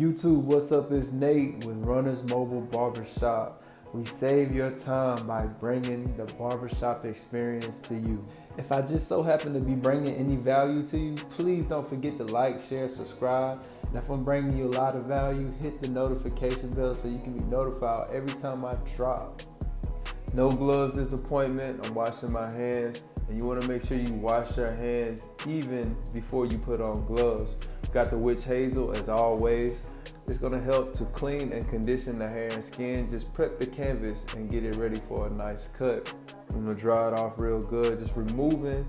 YouTube, what's up? It's Nate with Runners Mobile Barbershop. We save your time by bringing the barbershop experience to you. If I just so happen to be bringing any value to you, please don't forget to like, share, subscribe. And if I'm bringing you a lot of value, hit the notification bell so you can be notified every time I drop. No gloves this appointment. I'm washing my hands, and you want to make sure you wash your hands even before you put on gloves. Got the witch hazel as always. It's going to help to clean and condition the hair and skin. Just prep the canvas and get it ready for a nice cut. I'm going to dry it off real good, just removing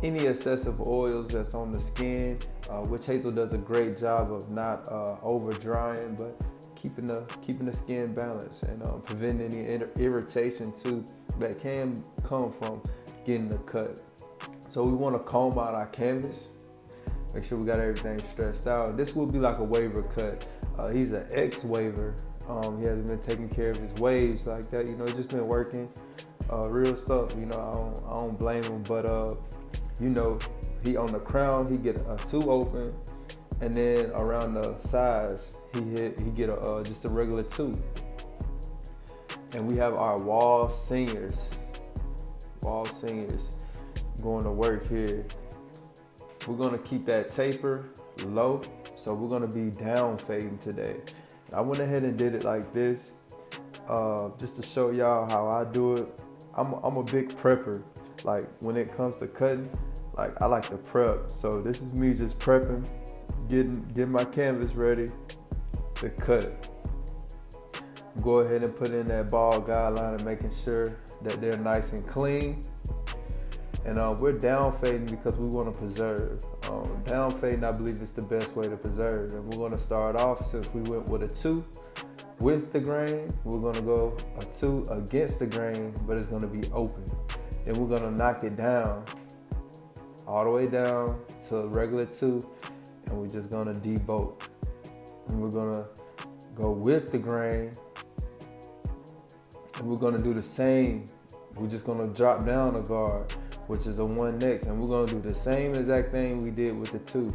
any excessive oils that's on the skin. Witch hazel does a great job of not over drying, but keeping the skin balanced and preventing any irritation too that can come from getting the cut. So we want to comb out our canvas. Make sure we got everything stretched out. This will be like a waiver cut. He's an ex-waver. He hasn't been taking care of his waves like that. He's just been working real stuff. I don't blame him. But he on the crown, he get a 2 open, and then around the sides, he get just a regular 2. And we have our Wahl seniors going to work here. We're gonna keep that taper low, so we're gonna be down fading today. I went ahead and did it like this, just to show y'all how I do it. I'm a big prepper. Like when it comes to cutting, I like to prep. So this is me just prepping, getting my canvas ready to cut. Go ahead and put in that ball guideline and making sure that they're nice and clean. And we're down fading because we want to preserve. Down fading, I believe, is the best way to preserve. And we're going to start off, since we went with a 2 with the grain, we're going to go a 2 against the grain, but it's going to be open. Then we're going to knock it down, all the way down to a regular 2, and we're just going to debolt. And we're going to go with the grain, and we're going to do the same. We're just going to drop down a guard, which is a 1 next, and we're gonna do the same exact thing we did with the 2.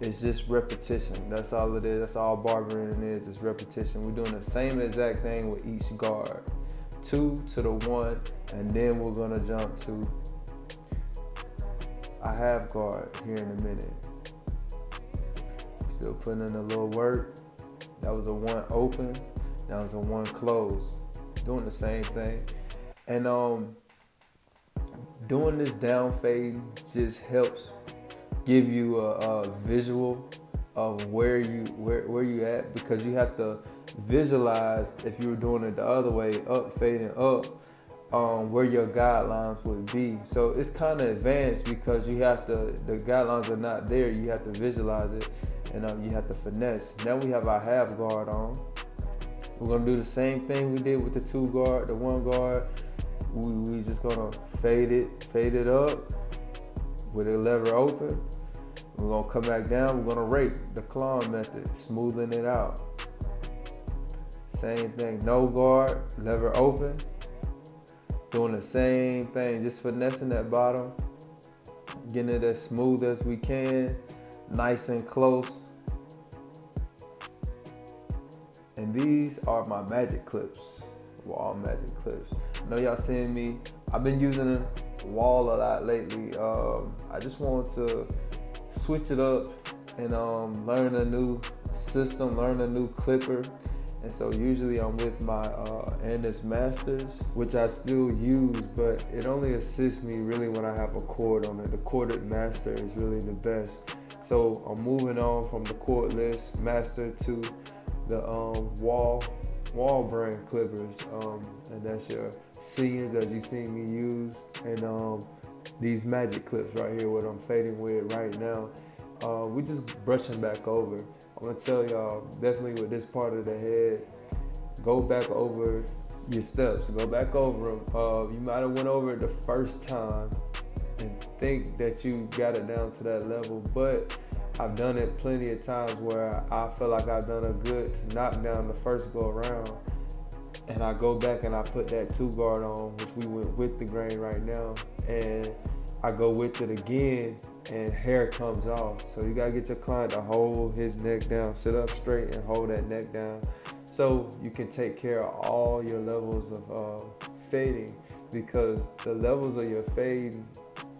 It's just repetition. That's all it is. That's all barbering is. It's repetition. We're doing the same exact thing with each guard. 2 to the 1, and then we're gonna jump to a half guard here in a minute. Still putting in a little work. That was a 1 open. That was a 1 close. Doing the same thing, and doing this down fade just helps give you a visual of where you at, because you have to visualize, if you were doing it the other way, up fading up, where your guidelines would be. So it's kind of advanced because the guidelines are not there. You have to visualize it, and you have to finesse. Now we have our half guard on. We're gonna do the same thing we did with the 2 guard, the 1 guard. We just gonna fade it up with a lever open. We're gonna come back down. We're gonna rake the claw method, smoothing it out. Same thing, no guard, lever open. Doing the same thing, just finessing that bottom, getting it as smooth as we can, nice and close. And these are my magic clips, Wahl magic clips. I know y'all seeing me. I've been using Wahl a lot lately. I just wanted to switch it up and learn a new system, learn a new clipper. And so usually I'm with my Andis Masters, which I still use, but it only assists me really when I have a cord on it. The corded master is really the best. So I'm moving on from the cordless master to the Wahl brand clippers, and that's your seniors, as you see me use, and these magic clips right here, what I'm fading with right now. We just brushing back over. I'm gonna tell y'all, definitely with this part of the head, go back over your steps. Go back over them. You might have went over it the first time and think that you got it down to that level, but I've done it plenty of times where I feel like I've done a good knockdown the first go around, and I go back and I put that 2 guard on, which we went with the grain right now, and I go with it again, and hair comes off. So you gotta get your client to hold his neck down, sit up straight and hold that neck down, so you can take care of all your levels of fading, because the levels of your fade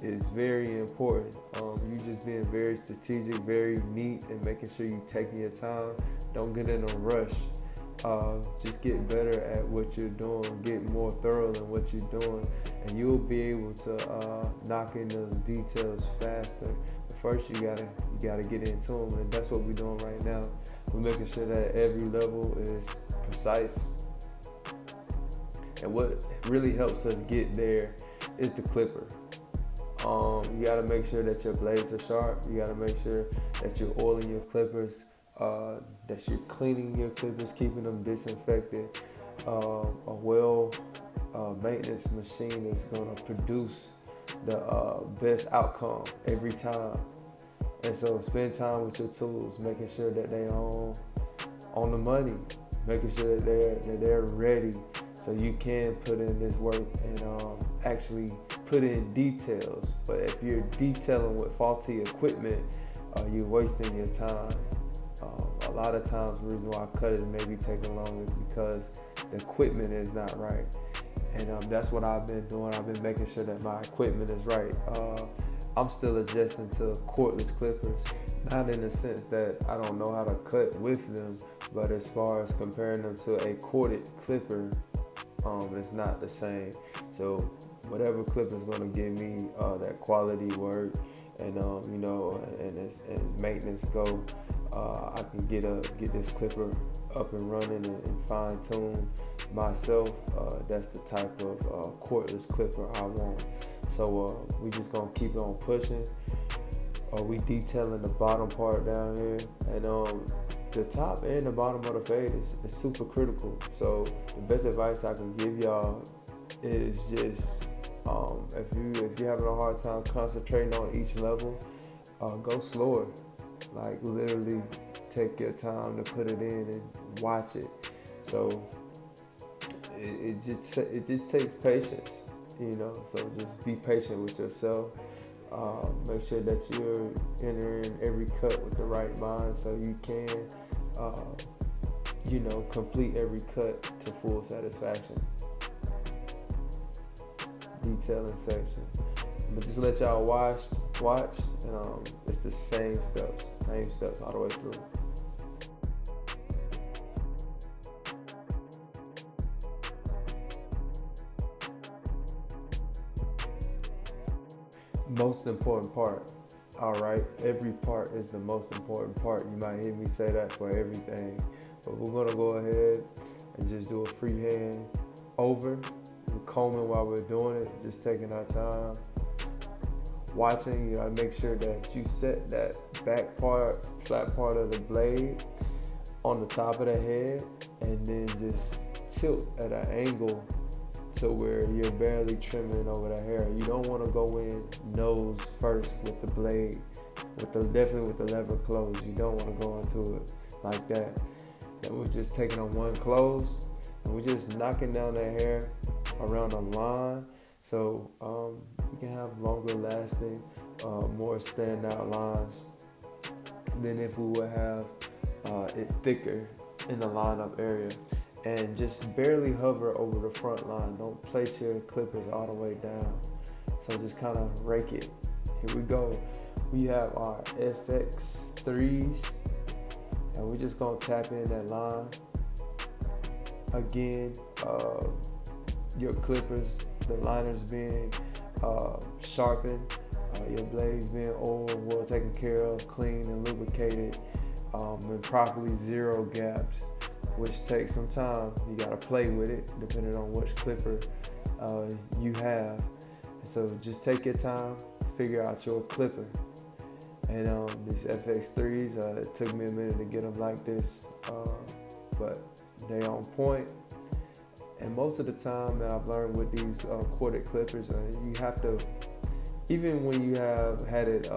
is very important. You just being very strategic, very neat, and making sure you taking your time. Don't get in a rush. Just get better at what you're doing, get more thorough in what you're doing, and you'll be able to knock in those details faster. But first, you gotta get into them, and that's what we're doing right now. We're making sure that every level is precise. And what really helps us get there is the clipper. You gotta make sure that your blades are sharp. You gotta make sure that you're oiling your clippers, that you're cleaning your clippers, keeping them disinfected. A well maintenance machine is gonna produce the best outcome every time. And so spend time with your tools, making sure that they on the money, making sure that they're ready, so you can put in this work and actually put in details. But if you're detailing with faulty equipment, you're wasting your time. A lot of times the reason why cutters may be taking long is because the equipment is not right. And that's what I've been doing. I've been making sure that my equipment is right. I'm still adjusting to cordless clippers, not in the sense that I don't know how to cut with them, but as far as comparing them to a corded clipper, it's not the same. So whatever clipper is going to give me that quality work and and maintenance go, I can get this clipper up and running and fine tune myself. That's the type of cordless clipper I want. So we just gonna keep on pushing. We detailing the bottom part down here, and the top and the bottom of the fade is super critical. So the best advice I can give y'all is just if you're having a hard time concentrating on each level, go slower. Like literally take your time to put it in and watch it. So it just takes patience, so just be patient with yourself. Make sure that you're entering every cut with the right mind, so you can complete every cut to full satisfaction. Detailing section, but just let y'all watch, and it's the same steps all the way through. Most important part. All right, every part is the most important part. You might hear me say that for everything, but we're gonna go ahead and just do a freehand over. We're combing while we're doing it, just taking our time, watching. You gotta make sure that you set that back part, flat part of the blade on the top of the head, and then just tilt at an angle to where you're barely trimming over the hair. You don't want to go in nose first with the blade, definitely with the lever closed. You don't want to go into it like that. Then we're just taking on one close, and we're just knocking down that hair around the line, so we can have longer lasting, more standout lines than if we would have it thicker in the lineup area. And just barely hover over the front line. Don't place your clippers all the way down. So just kind of rake it. Here we go. We have our FX3s, and we're just gonna tap in that line. Again, your clippers, the liners being sharpened, your blades being oiled, well taken care of, clean and lubricated, and properly zero gapped, which takes some time. You gotta play with it depending on which clipper you have. And so just take your time, figure out your clipper. And these FX3s, it took me a minute to get them like this, but they on point. And most of the time that I've learned with these corded clippers, you have to, even when you have had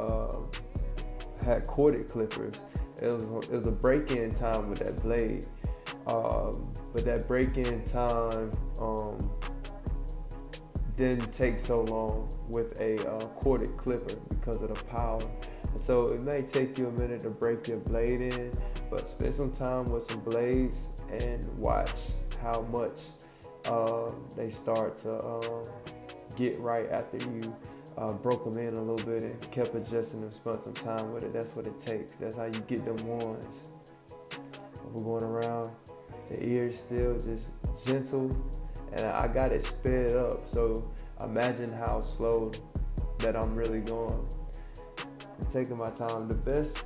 corded clippers, it was a break-in time with that blade. But that break-in time didn't take so long with a corded clipper because of the power. And so it may take you a minute to break your blade in, but spend some time with some blades and watch how much they start to get right after you broke them in a little bit and kept adjusting them, spent some time with it. That's what it takes. That's how you get them ones. We're going around, the ears still just gentle, and I got it sped up. So imagine how slow that I'm really going. I'm taking my time. The best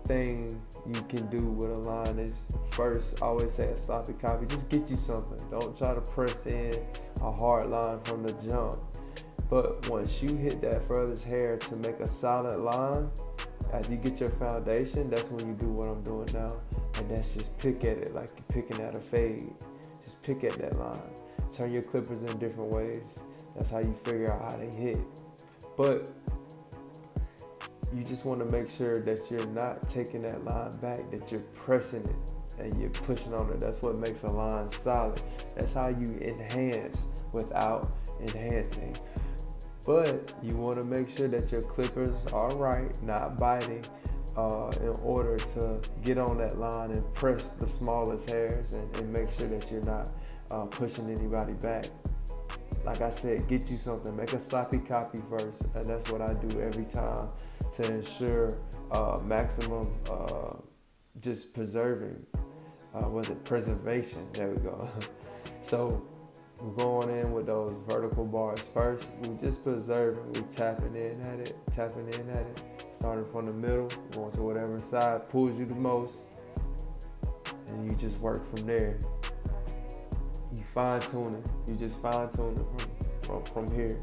thing you can do with a line is, first, I always say a sloppy copy. Just get you something. Don't try to press in a hard line from the jump. But once you hit that furthest hair to make a solid line, after you get your foundation, that's when you do what I'm doing now. And that's just pick at it like you're picking at a fade. Just pick at that line. Turn your clippers in different ways. That's how you figure out how they hit. But you just want to make sure that you're not taking that line back, that you're pressing it and you're pushing on it. That's what makes a line solid. That's how you enhance without enhancing. But you want to make sure that your clippers are right, not biting, in order to get on that line and press the smallest hairs and make sure that you're not pushing anybody back. Like I said, get you something. Make a sloppy copy first, and that's what I do every time to ensure maximum just preserving. Preservation? There we go. So we're going in with those vertical bars first. We just preserving. We tapping in at it. Starting from the middle, going to whatever side pulls you the most, and you just work from there. You fine tuning. You just fine tuning from here.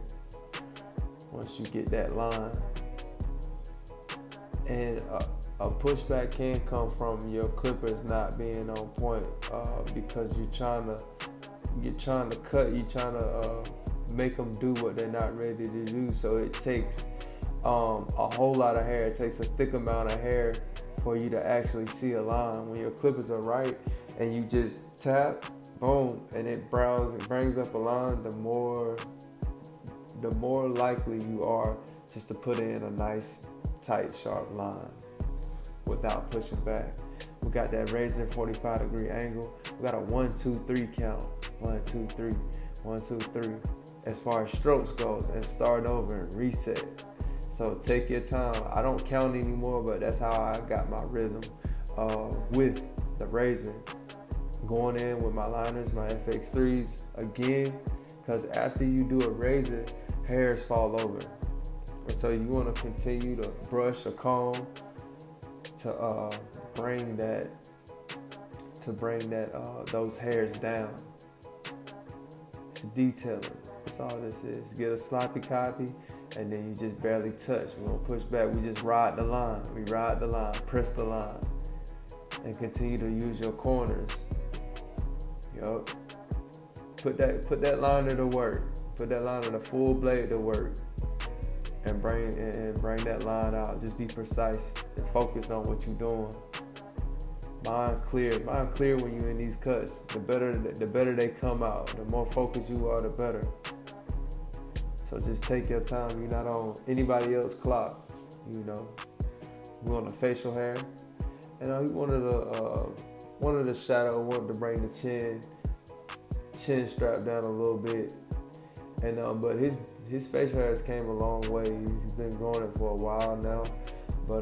Once you get that line, and a pushback can come from your clippers not being on point because you're trying to cut. You're trying to make them do what they're not ready to do. So it takes a whole lot of hair. It takes a thick amount of hair for you to actually see a line. When your clippers are right and you just tap, boom, and it brings up a line, the more likely you are just to put in a nice, tight, sharp line without pushing back. We got that razor 45-degree angle. We got a 1, 2, 3 count. 1, 2, 3, 1, 2, 3. As far as strokes goes, and start over and reset. So take your time. I don't count anymore, but that's how I got my rhythm with the razor. Going in with my liners, my FX3s again, because after you do a razor, hairs fall over. And so you want to continue to brush or comb to bring those hairs down. It's detailing. That's all this is. Get a sloppy copy, and then you just barely touch. We don't push back. We just ride the line. Press the line, and continue to use your corners. Yup. Put that liner to work. Put that liner, the full blade to work, and bring that line out. Just be precise and focus on what you're doing. Mind clear when you're in these cuts. The better they come out. The more focused you are, the better. So just take your time. You're not on anybody else's clock. We're on the facial hair, and he wanted the shadow. Wanted to bring the chin strap down a little bit, and but his facial hair has came a long way. He's been growing it for a while now, but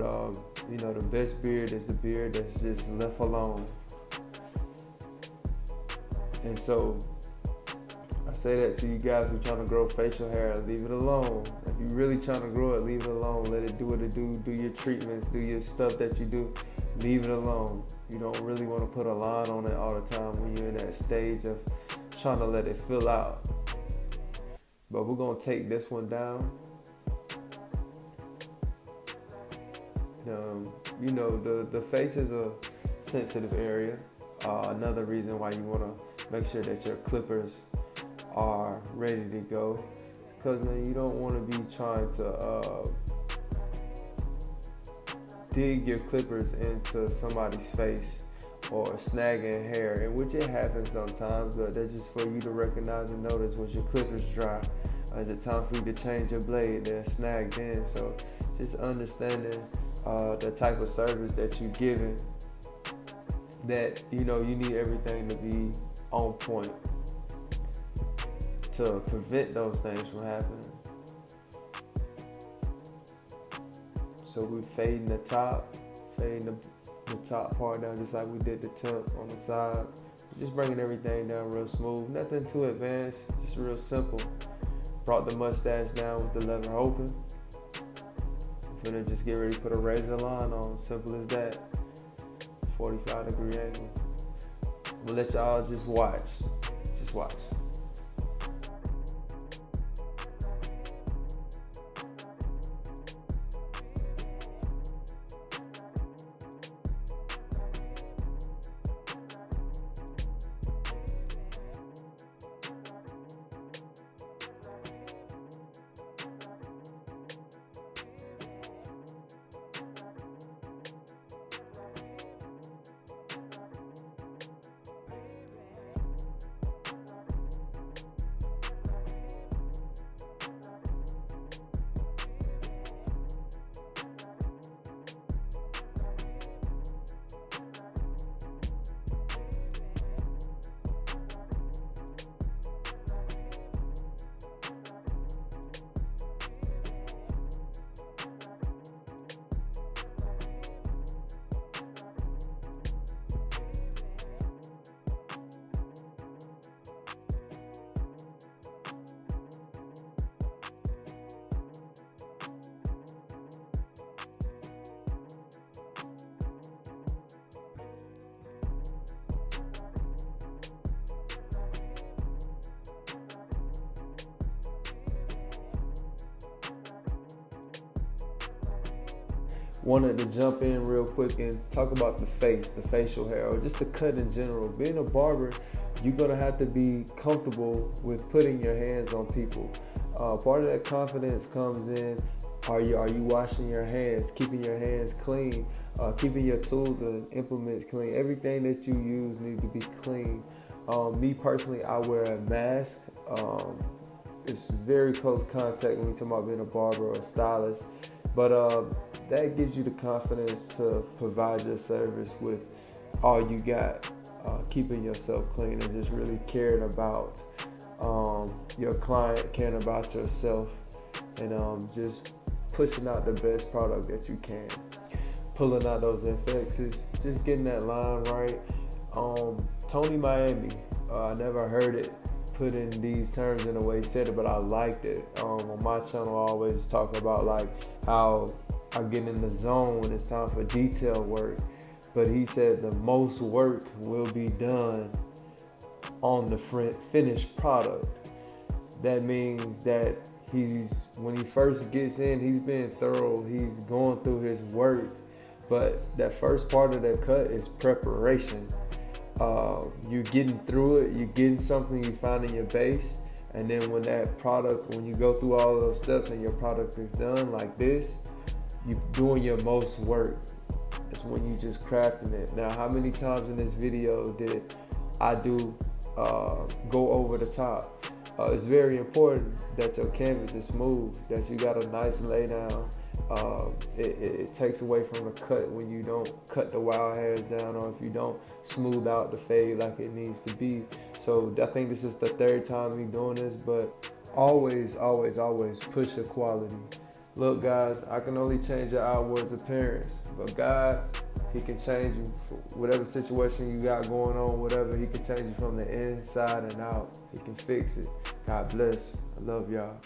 the best beard is the beard that's just left alone. And so I say that to you guys who are trying to grow facial hair, leave it alone. If you're really trying to grow it, leave it alone. Let it do what it do. Do your treatments, do your stuff that you do. Leave it alone. You don't really want to put a line on it all the time when you're in that stage of trying to let it fill out. But we're going to take this one down. The face is a sensitive area. Another reason why you want to make sure that your clippers are ready to go, because you don't want to be trying to dig your clippers into somebody's face or snagging hair, in which it happens sometimes, but that's just for you to recognize and notice when your clippers dry. Is it time for you to change your blade? They're snagged in. So just understanding the type of service that you're giving, that you need everything to be on point to prevent those things from happening. So we're fading the top part down just like we did the temp on the side. Just bringing everything down real smooth. Nothing too advanced, just real simple. Brought the mustache down with the lever open. I'm finna just get ready to put a razor line on. Simple as that. 45-degree angle. I'm gonna let y'all just watch. Just watch. Wanted to jump in real quick and talk about the facial hair, or just the cut in general. Being a barber, you're gonna have to be comfortable with putting your hands on people. Part of that confidence comes in, are you washing your hands, keeping your hands clean, keeping your tools and implements clean. Everything that you use needs to be clean. Me personally, I wear a mask. It's very close contact when we talk about being a barber or a stylist, but that gives you the confidence to provide your service with all you got, keeping yourself clean and just really caring about your client, caring about yourself, and just pushing out the best product that you can. Pulling out those infexes, just getting that line right. Tony Miami, I never heard it put in these terms in the way he said it, but I liked it. On my channel, I always talk about like how I get in the zone when it's time for detail work. But he said the most work will be done on the finished product. That means that when he first gets in, he's being thorough, he's going through his work. But that first part of that cut is preparation. You're getting through it, you're getting something you find in your base, and then when you go through all of those steps and your product is done like this, you're doing your most work. It's when you just crafting it. Now, how many times in this video did I go over the top? It's very important that your canvas is smooth, that you got a nice lay down. It takes away from the cut when you don't cut the wild hairs down, or if you don't smooth out the fade like it needs to be. So I think this is the third time me doing this, but always push your quality. Look, guys, I can only change your outward appearance, but God, He can change you for whatever situation you got going on, whatever. He can change you from the inside and out. He can fix it. God bless. I love y'all.